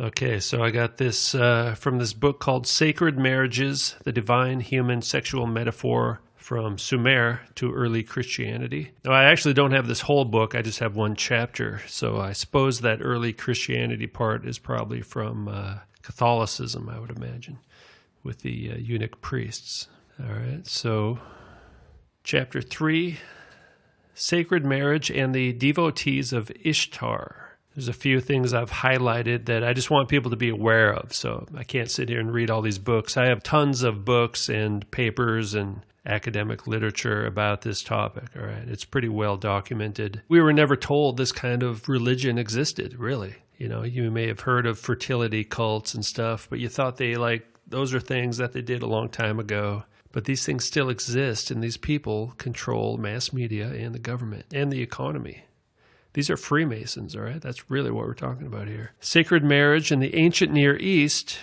Okay, so I got this from this book called Sacred Marriages, the Divine Human Sexual Metaphor from Sumer to Early Christianity. Now, I actually don't have this whole book, I just have one chapter, so I suppose that early Christianity part is probably from Catholicism, I would imagine, with the eunuch priests. All right, so Chapter 3, Sacred Marriage and the Devotees of Ishtar. There's a few things I've highlighted that I just want people to be aware of, so I can't sit here and read all these books. I have tons of books and papers and academic literature about this topic, all right? It's pretty well documented. We were never told this kind of religion existed, really. You know, you may have heard of fertility cults and stuff, but you thought those are things that they did a long time ago. But these things still exist, and these people control mass media and the government and the economy. These are Freemasons, all right? That's really what we're talking about here. Sacred marriage in the ancient Near East,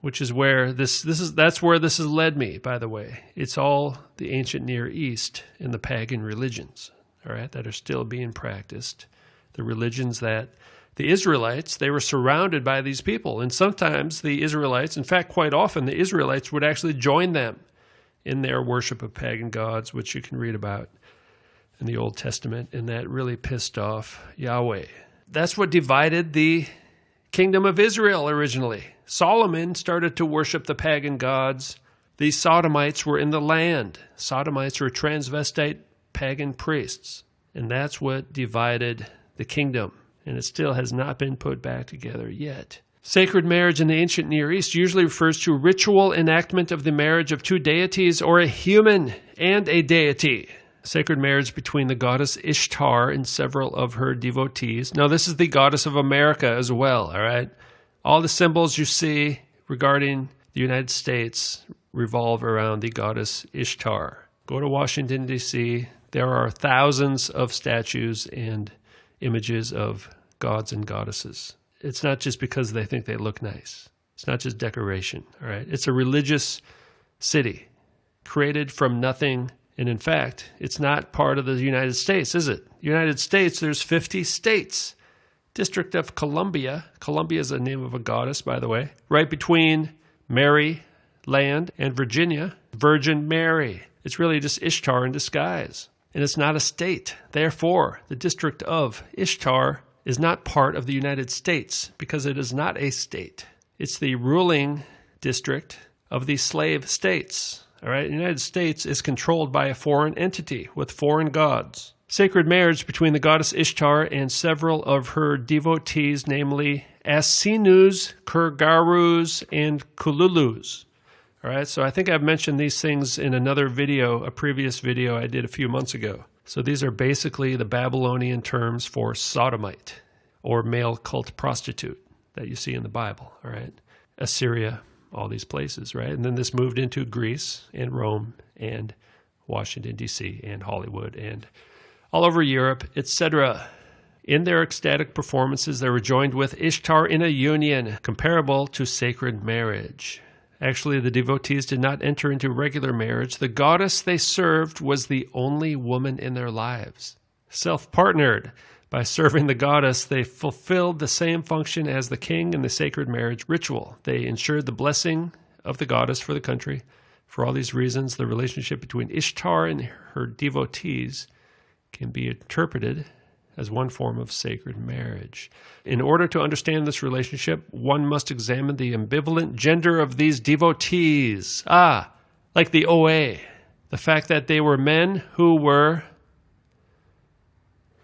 which is where that's where this has led me, by the way. It's all the ancient Near East and the pagan religions, all right, that are still being practiced. The religions that the Israelites, they were surrounded by these people. And sometimes the Israelites, in fact, quite often, the Israelites would actually join them in their worship of pagan gods, which you can read about in the Old Testament, and that really pissed off Yahweh. That's what divided the kingdom of Israel originally. Solomon started to worship the pagan gods. The Sodomites were in the land. Sodomites were transvestite pagan priests, and that's what divided the kingdom, and it still has not been put back together yet. Sacred marriage in the ancient Near East usually refers to ritual enactment of the marriage of two deities or a human and a deity. Sacred marriage between the goddess Ishtar and several of her devotees. Now, this is the goddess of America as well, all right? All the symbols you see regarding the United States revolve around the goddess Ishtar. Go to Washington, D.C. There are thousands of statues and images of gods and goddesses. It's not just because they think they look nice. It's not just decoration, all right? It's a religious city created from nothing. And in fact, it's not part of the United States, is it? United States, there's 50 states. District of Columbia. Columbia is the name of a goddess, by the way. Right between Mary Land and Virginia, Virgin Mary. It's really just Ishtar in disguise. And it's not a state. Therefore, the District of Ishtar is not part of the United States because it is not a state. It's the ruling district of the slave states. All right, the United States is controlled by a foreign entity with foreign gods. Sacred marriage between the goddess Ishtar and several of her devotees, namely Asinus, Kurgarus, and Kululus. All right, so I think I've mentioned these things in another video, a previous video I did a few months ago. So these are basically the Babylonian terms for sodomite or male cult prostitute that you see in the Bible, all right? Assyria, all these places, right? And then this moved into Greece and Rome and Washington, D.C. and Hollywood and all over Europe, etc. In their ecstatic performances, they were joined with Ishtar in a union comparable to sacred marriage. Actually, the devotees did not enter into regular marriage. The goddess they served was the only woman in their lives. Self-partnered. By serving the goddess, they fulfilled the same function as the king in the sacred marriage ritual. They ensured the blessing of the goddess for the country. For all these reasons, the relationship between Ishtar and her devotees can be interpreted as one form of sacred marriage. In order to understand this relationship, one must examine the ambivalent gender of these devotees. Like the OA. The fact that they were men who were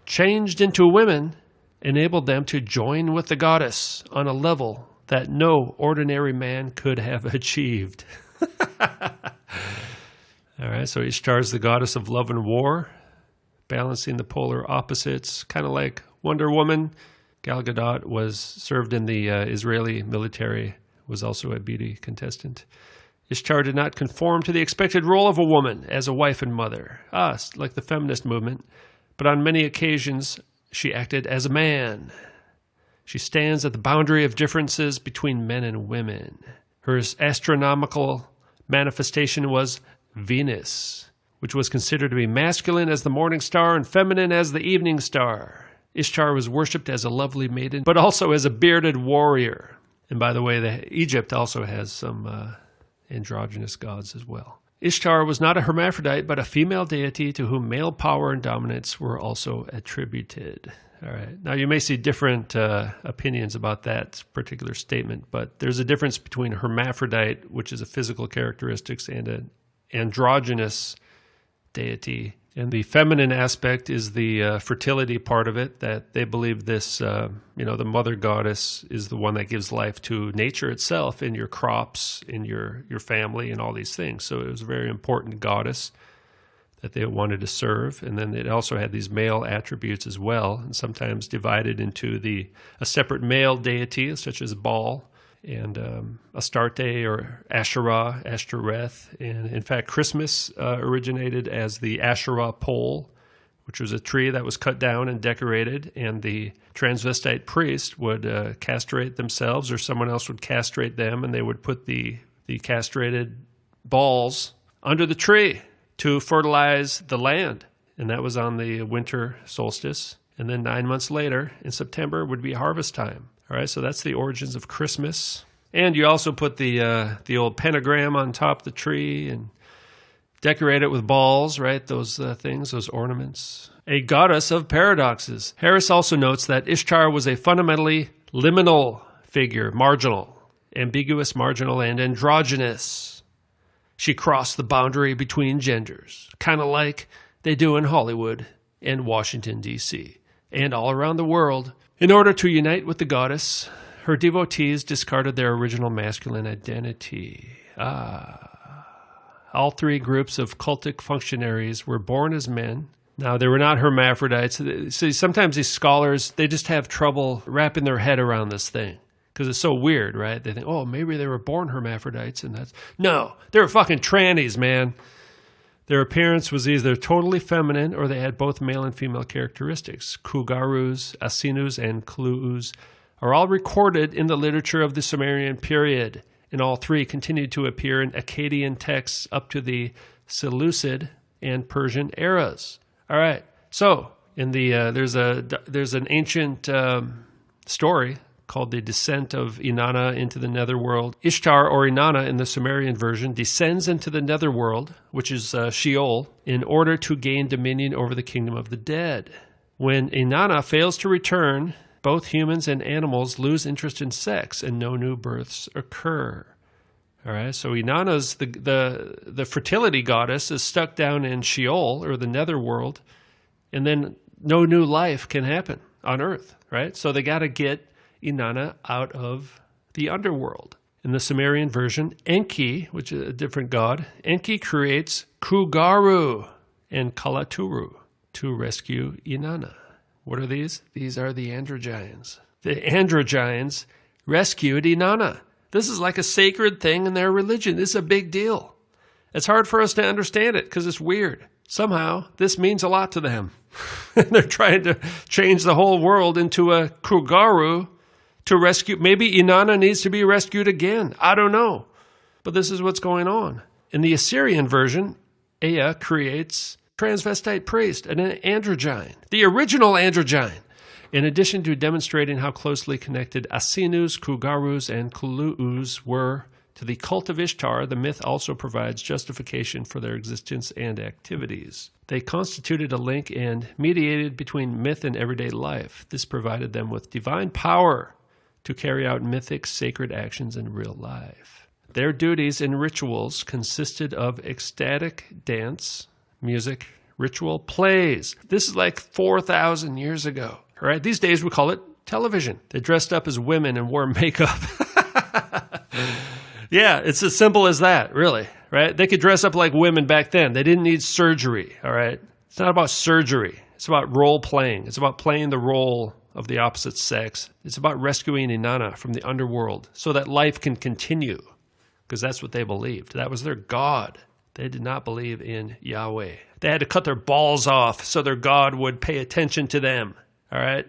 changed into women enabled them to join with the goddess on a level that no ordinary man could have achieved. All right, so Ishtar is the goddess of love and war, balancing the polar opposites, kind of like Wonder Woman. Gal Gadot was served in the Israeli military, was also a beauty contestant. Ishtar did not conform to the expected role of a woman as a wife and mother, like the feminist movement, but on many occasions she acted as a man. She stands at the boundary of differences between men and women. Her astronomical manifestation was Venus, which was considered to be masculine as the morning star and feminine as the evening star. Ishtar was worshipped as a lovely maiden, but also as a bearded warrior. And by the way, Egypt also has some androgynous gods as well. Ishtar was not a hermaphrodite, but a female deity to whom male power and dominance were also attributed. All right. Now, you may see different opinions about that particular statement, but there's a difference between a hermaphrodite, which is a physical characteristics, and an androgynous deity. And the feminine aspect is the fertility part of it, that they believe this, the mother goddess is the one that gives life to nature itself, in your crops, in your family, and all these things. So it was a very important goddess that they wanted to serve. And then it also had these male attributes as well, and sometimes divided into a separate male deity, such as Baal, and Astarte or Asherah, Ashtoreth. And in fact, Christmas originated as the Asherah pole, which was a tree that was cut down and decorated, and the transvestite priest would castrate themselves, or someone else would castrate them, and they would put the castrated balls under the tree to fertilize the land. And that was on the winter solstice. And then 9 months later, in September, would be harvest time. All right, so that's the origins of Christmas. And you also put the old pentagram on top of the tree and decorate it with balls, right? Those things, those ornaments. A goddess of paradoxes. Harris also notes that Ishtar was a fundamentally liminal figure, marginal, ambiguous, marginal, and androgynous. She crossed the boundary between genders, kind of like they do in Hollywood and Washington, D.C., and all around the world. In order to unite with the goddess, her devotees discarded their original masculine identity. All three groups of cultic functionaries were born as men. Now, they were not hermaphrodites. See, sometimes these scholars, they just have trouble wrapping their head around this thing because it's so weird, right? They think, oh, maybe they were born hermaphrodites, and that's... No, they were fucking trannies, man. Their appearance was either totally feminine or they had both male and female characteristics. Kugarus, Asinus, and Kluus are all recorded in the literature of the Sumerian period, and all three continued to appear in Akkadian texts up to the Seleucid and Persian eras. All right, so in there's an ancient story called the Descent of Inanna into the Netherworld. Ishtar, or Inanna in the Sumerian version, descends into the Netherworld, which is Sheol, in order to gain dominion over the kingdom of the dead. When Inanna fails to return, both humans and animals lose interest in sex, and no new births occur. All right, so Inanna's, the fertility goddess, is stuck down in Sheol, or the Netherworld, and then no new life can happen on Earth, right? So they got to get Inanna out of the underworld. In the Sumerian version, Enki, which is a different god, Enki creates Kugaru and Kalaturu to rescue Inanna. What are these? These are the Androgynes. The Androgynes rescued Inanna. This is like a sacred thing in their religion. This is a big deal. It's hard for us to understand it because it's weird. Somehow, this means a lot to them. They're trying to change the whole world into a Kugaru to rescue. Maybe Inanna needs to be rescued again. I don't know. But this is what's going on. In the Assyrian version, Ea creates transvestite priest, an androgyne, the original androgyne. In addition to demonstrating how closely connected Asinus, Kugarus, and Kluus were to the cult of Ishtar, the myth also provides justification for their existence and activities. They constituted a link and mediated between myth and everyday life. This provided them with divine power to carry out mythic sacred actions in real life. Their duties and rituals consisted of ecstatic dance, music, ritual plays. This is like 4,000 years ago. All right, these days we call it television. They dressed up as women and wore makeup. Yeah, it's as simple as that, really, right? They could dress up like women back then. They didn't need surgery, all right? It's not about surgery. It's about role playing. It's about playing the role of the opposite sex. It's about rescuing Inanna from the underworld so that life can continue, because that's what they believed. That was their God. They did not believe in Yahweh. They had to cut their balls off so their God would pay attention to them, all right?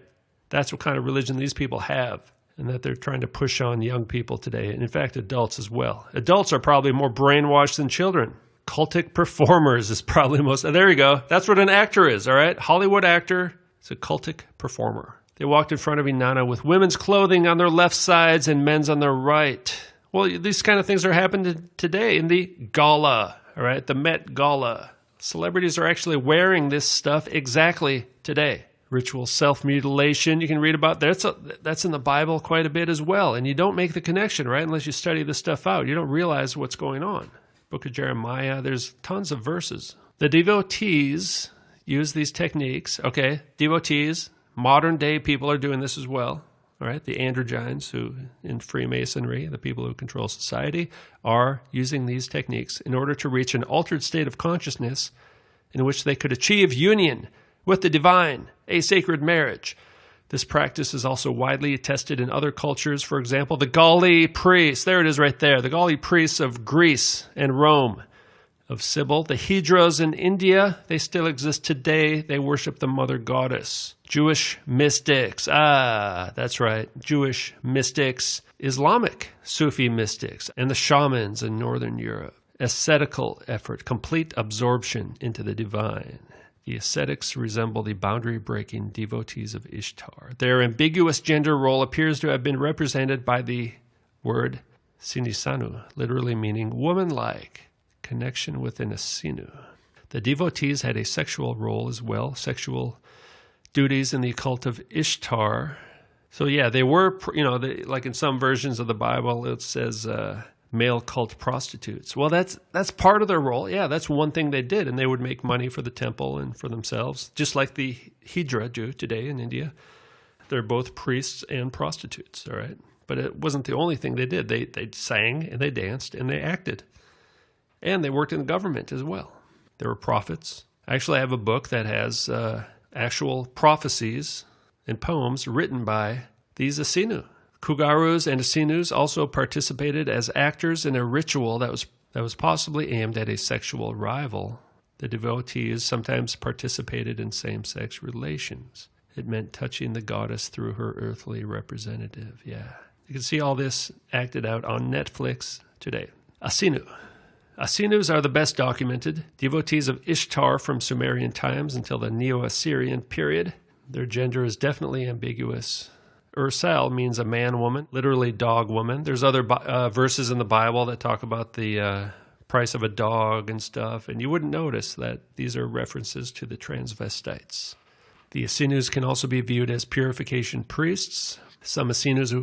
That's what kind of religion these people have, and that they're trying to push on young people today, and in fact, adults as well. Adults are probably more brainwashed than children. Cultic performers is probably most... There you go. That's what an actor is, all right? Hollywood actor is a cultic performer. They walked in front of Inanna with women's clothing on their left sides and men's on their right. Well, these kind of things are happening today in the gala, all right, the Met Gala. Celebrities are actually wearing this stuff exactly today. Ritual self-mutilation, you can read about, that's in the Bible quite a bit as well. And you don't make the connection, right, unless you study this stuff out. You don't realize what's going on. Book of Jeremiah, there's tons of verses. The devotees use these techniques, okay, devotees, modern day people are doing this as well. All right, the Androgynes, who in Freemasonry, the people who control society, are using these techniques in order to reach an altered state of consciousness in which they could achieve union with the divine, a sacred marriage. This practice is also widely attested in other cultures. For example, the Gauli priests, there it is right there, the Gauli priests of Greece and Rome, of Sibyl. The Hydras in India, they still exist today. They worship the mother goddess. Jewish mystics, that's right, Jewish mystics. Islamic Sufi mystics and the shamans in Northern Europe. Ascetical effort, complete absorption into the divine. The ascetics resemble the boundary-breaking devotees of Ishtar. Their ambiguous gender role appears to have been represented by the word sinisanu, literally meaning woman-like. Connection within a sinu. The devotees had a sexual role as well, sexual duties in the cult of Ishtar. So yeah, they were, like in some versions of the Bible, it says male cult prostitutes. Well, that's part of their role. Yeah, that's one thing they did, and they would make money for the temple and for themselves, just like the Hydra do today in India. They're both priests and prostitutes, all right? But it wasn't the only thing they did. They sang, and they danced, and they acted. And they worked in the government as well. There were prophets. Actually, I have a book that has actual prophecies and poems written by these Asinu. Kugarus and Asinus also participated as actors in a ritual that was possibly aimed at a sexual rival. The devotees sometimes participated in same-sex relations. It meant touching the goddess through her earthly representative. Yeah. You can see all this acted out on Netflix today. Asinu. Asinus are the best documented, devotees of Ishtar from Sumerian times until the Neo-Assyrian period. Their gender is definitely ambiguous. Ursal means a man-woman, literally dog-woman. There's other verses in the Bible that talk about the price of a dog and stuff, and you wouldn't notice that these are references to the transvestites. The Asinus can also be viewed as purification priests. Some Asinus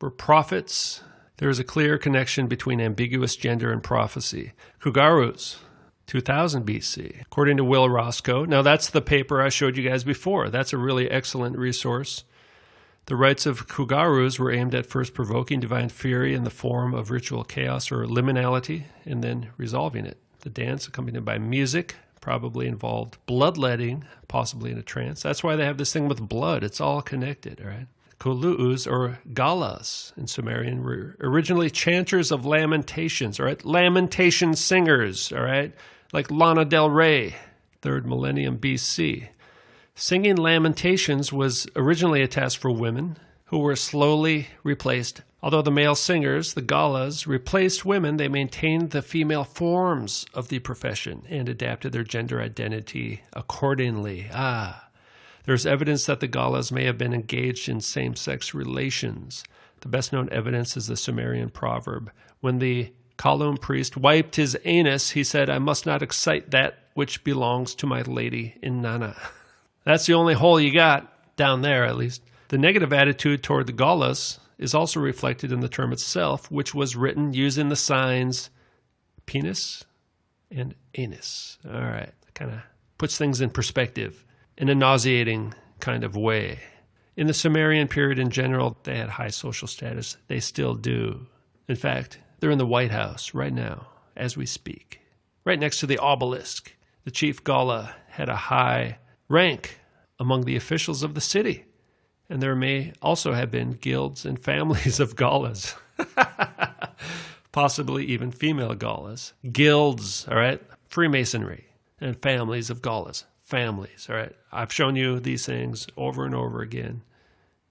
were prophets. There is a clear connection between ambiguous gender and prophecy. Kugarus, 2000 BC, according to Will Roscoe. Now, that's the paper I showed you guys before. That's a really excellent resource. The rites of Kugarus were aimed at first provoking divine fury in the form of ritual chaos or liminality, and then resolving it. The dance, accompanied by music, probably involved bloodletting, possibly in a trance. That's why they have this thing with blood. It's all connected, all right? Kulu'us, or galas in Sumerian, were originally chanters of lamentations, all right? Lamentation singers, all right? Like Lana Del Rey, 3rd millennium BC. Singing lamentations was originally a task for women who were slowly replaced. Although the male singers, the galas, replaced women, they maintained the female forms of the profession and adapted their gender identity accordingly. There's evidence that the galas may have been engaged in same-sex relations. The best-known evidence is the Sumerian proverb. When the Kalum priest wiped his anus, he said, "I must not excite that which belongs to my lady Inanna." That's the only hole you got, down there at least. The negative attitude toward the galas is also reflected in the term itself, which was written using the signs penis and anus. All right, kind of puts things in perspective in a nauseating kind of way. In the Sumerian period in general, they had high social status. They still do. In fact, they're in the White House right now, as we speak, right next to the obelisk. The chief Gala had a high rank among the officials of the city, and there may also have been guilds and families of Galas, possibly even female Galas. Guilds, all right, Freemasonry, and families of Galas. Families, all right? I've shown you these things over and over again.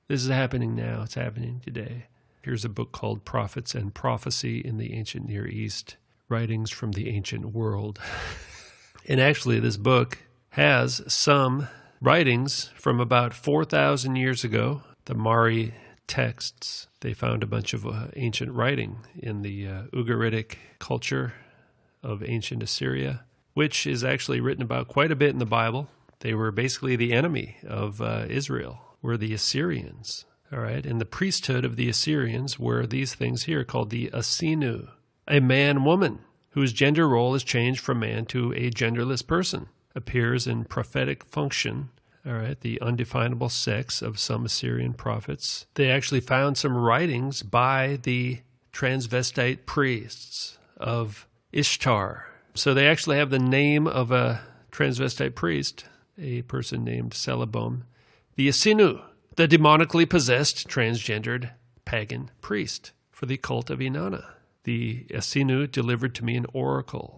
This is happening now. It's happening today. Here's a book called Prophets and Prophecy in the Ancient Near East, Writings from the Ancient World. And actually, this book has some writings from about 4,000 years ago, the Mari texts. They found a bunch of ancient writing in the Ugaritic culture of ancient Assyria, which is actually written about quite a bit in the Bible. They were basically the enemy of Israel, were the Assyrians. All right, and the priesthood of the Assyrians were these things here called the Asinu, a man-woman whose gender role is changed from man to a genderless person, appears in prophetic function. All right, the undefinable sex of some Assyrian prophets. They actually found some writings by the transvestite priests of Ishtar. So they actually have the name of a transvestite priest, a person named Celebom, the Asinu, the demonically possessed transgendered pagan priest for the cult of Inanna. The Asinu delivered to me an oracle.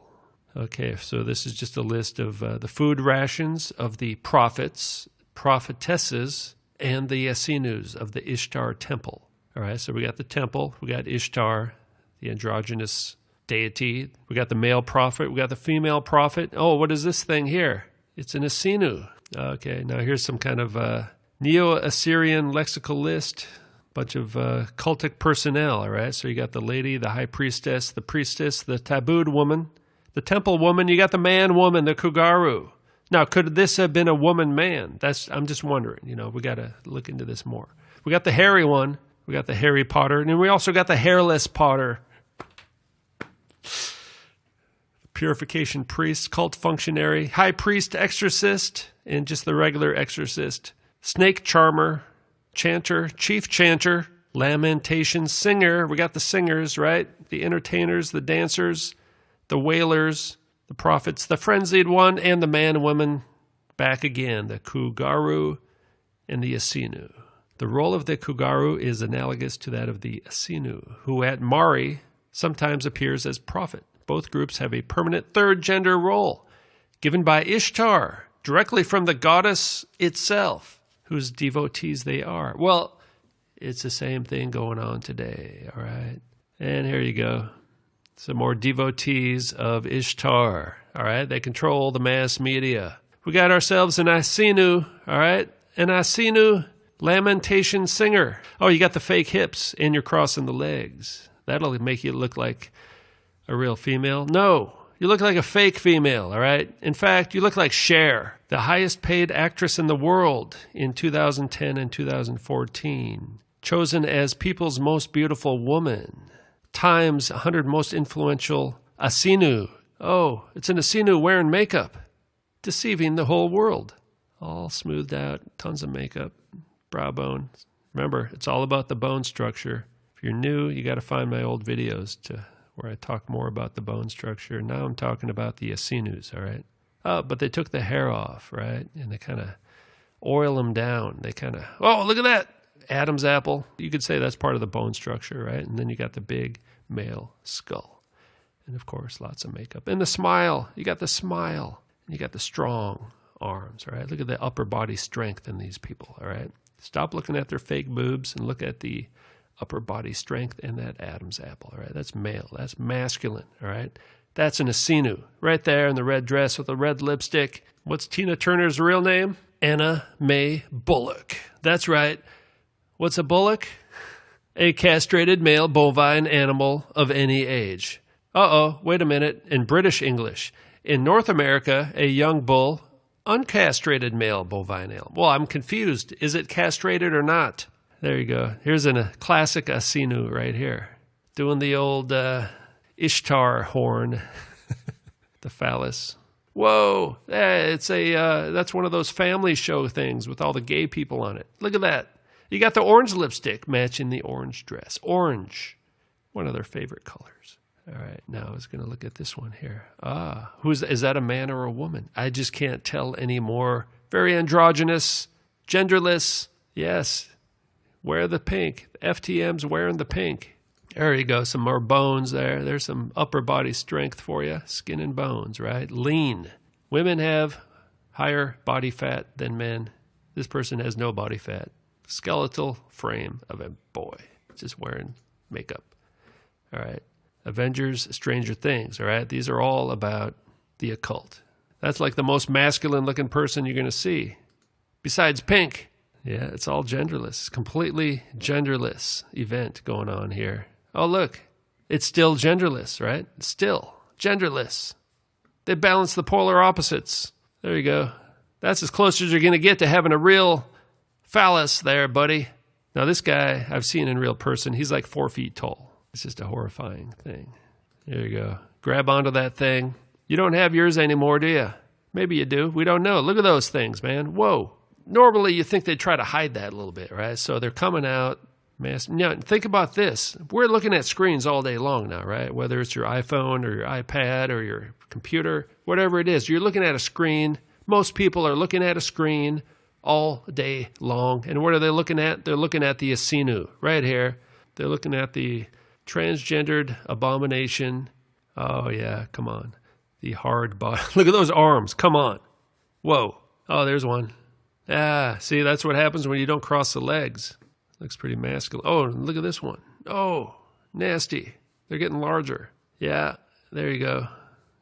Okay, so this is just a list of the food rations of the prophets, prophetesses, and the Asinus of the Ishtar temple. All right, so we got the temple, we got Ishtar, the androgynous deity, we got the male prophet, we got the female prophet. Oh, what is this thing here? It's an Asinu. Okay, now here's some kind of Neo-Assyrian lexical list. Bunch of cultic personnel, all right? So you got the lady, the high priestess, the tabooed woman, the temple woman, you got the man woman, the Kugaru. Now, could this have been a woman man? I'm just wondering, we got to look into this more. We got the hairy one, we got the hairy Potter, and then we also got the hairless Potter. Purification priest, cult functionary, high priest, exorcist, and just the regular exorcist. Snake charmer, chanter, chief chanter, lamentation singer. We got the singers, right? The entertainers, the dancers, the wailers, the prophets, the frenzied one, and the man woman back again, the Kugaru and the Asinu. The role of the Kugaru is analogous to that of the Asinu, who at Mari sometimes appears as prophet. Both groups have a permanent third gender role given by Ishtar, directly from the goddess itself, whose devotees they are. Well, it's the same thing going on today, all right? And here you go. Some more devotees of Ishtar, all right? They control the mass media. We got ourselves an Asinu, all right? An Asinu lamentation singer. Oh, you got the fake hips and you're crossing the legs. That'll make you look like a real female. No, you look like a fake female, all right? In fact, you look like Cher, the highest paid actress in the world in 2010 and 2014, chosen as People's Most Beautiful Woman, Time's 100 Most Influential Asinu. Oh, it's an Asinu wearing makeup, deceiving the whole world. All smoothed out, tons of makeup, brow bone. Remember, it's all about the bone structure. If you're new, you got to find my old videos where I talk more about the bone structure. Now I'm talking about the Asinus, all right? Oh, but they took the hair off, right? And they kind of oil them down. They kind of, oh, look at that. Adam's apple. You could say that's part of the bone structure, right? And then you got the big male skull. And of course, lots of makeup. And the smile. You got the smile. And you got the strong arms, all right? Look at the upper body strength in these people, all right? Stop looking at their fake boobs and look at the upper body strength and that Adam's apple, all right? That's male. That's masculine, all right? That's an Asinu right there in the red dress with the red lipstick. What's Tina Turner's real name? Anna Mae Bullock. That's right. What's a bullock? A castrated male bovine animal of any age. Uh-oh, wait a minute. In British English. In North America, a young bull, uncastrated male bovine animal. Well, I'm confused. Is it castrated or not? There you go. Here's a classic Asinu right here. Doing the old Ishtar horn. The phallus. Whoa, that's one of those family show things with all the gay people on it. Look at that. You got the orange lipstick matching the orange dress. Orange, one of their favorite colors. All right, now I was going to look at this one here. Is that a man or a woman? I just can't tell anymore. Very androgynous, genderless. Yes, wear the pink. FTM's wearing the pink. There you go, some more bones there. There's some upper body strength for you. Skin and bones, right? Lean. Women have higher body fat than men. This person has no body fat. Skeletal frame of a boy. Just wearing makeup. All right. Avengers, Stranger Things, all right? These are all about the occult. That's like the most masculine looking person you're going to see. besides pink. Yeah, it's all genderless. It's completely genderless event going on here. Oh, look. It's still genderless, right? It's still genderless. They balance the polar opposites. There you go. That's as close as you're going to get to having a real phallus there, buddy. Now, this guy I've seen in real person, he's like 4 feet tall. It's just a horrifying thing. There you go. Grab onto that thing. You don't have yours anymore, do you? Maybe you do. We don't know. Look at those things, man. Whoa. Normally, you think they'd try to hide that a little bit, right? So they're coming out. Now, think about this. We're looking at screens all day long now, right? Whether it's your iPhone or your iPad or your computer, whatever it is, you're looking at a screen. Most people are looking at a screen all day long. And what are they looking at? They're looking at the Asinu right here. They're looking at the transgendered abomination. Oh, yeah, come on. The hard body. Look at those arms. Come on. Whoa. Oh, there's one. Ah, see, that's what happens when you don't cross the legs. Looks pretty masculine. Oh, look at this one. Oh, nasty. They're getting larger. Yeah, there you go.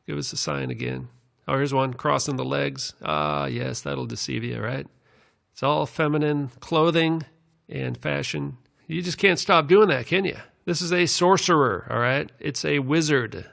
Give us a sign again. Oh, here's one crossing the legs. Ah, yes, that'll deceive you, right? It's all feminine clothing and fashion. You just can't stop doing that, can you? This is a sorcerer, all right? It's a wizard.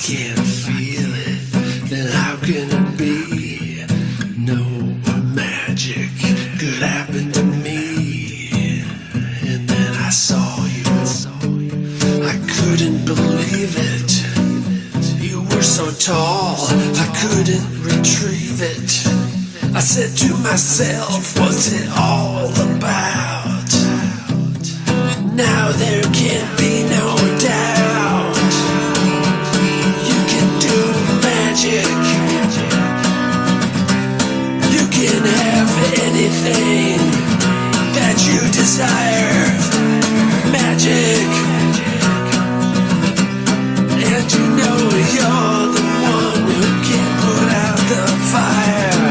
Can't feel it, then how can it be? No magic could happen to me. And then I saw you, I couldn't believe it. You were so tall, I couldn't retrieve it. I said to myself, what's it all about? Now there can be no doubt. You can have anything that you desire. Magic. And you know you're the one who can put out the fire.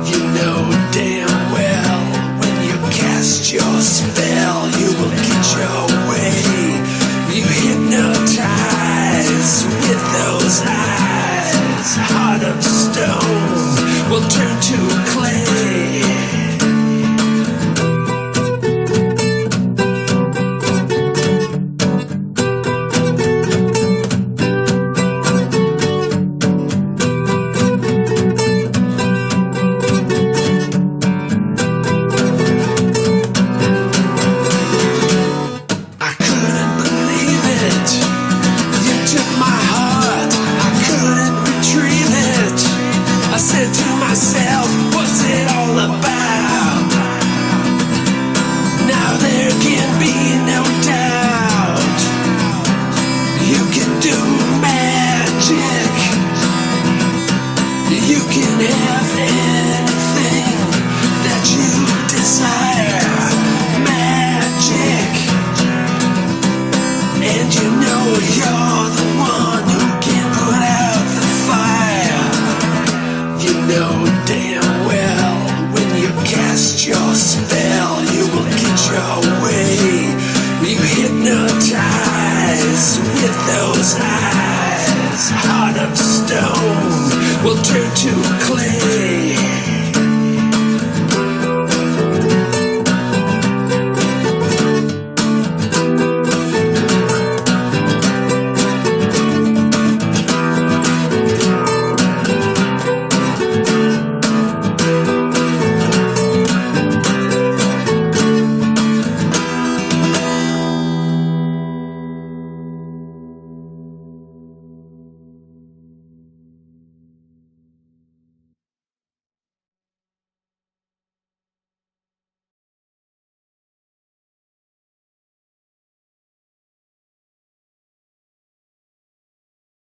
You know damn well when you cast your spell, you will get your way. You hypnotize with those eyes. Heart of stone will turn to clay. Will turn to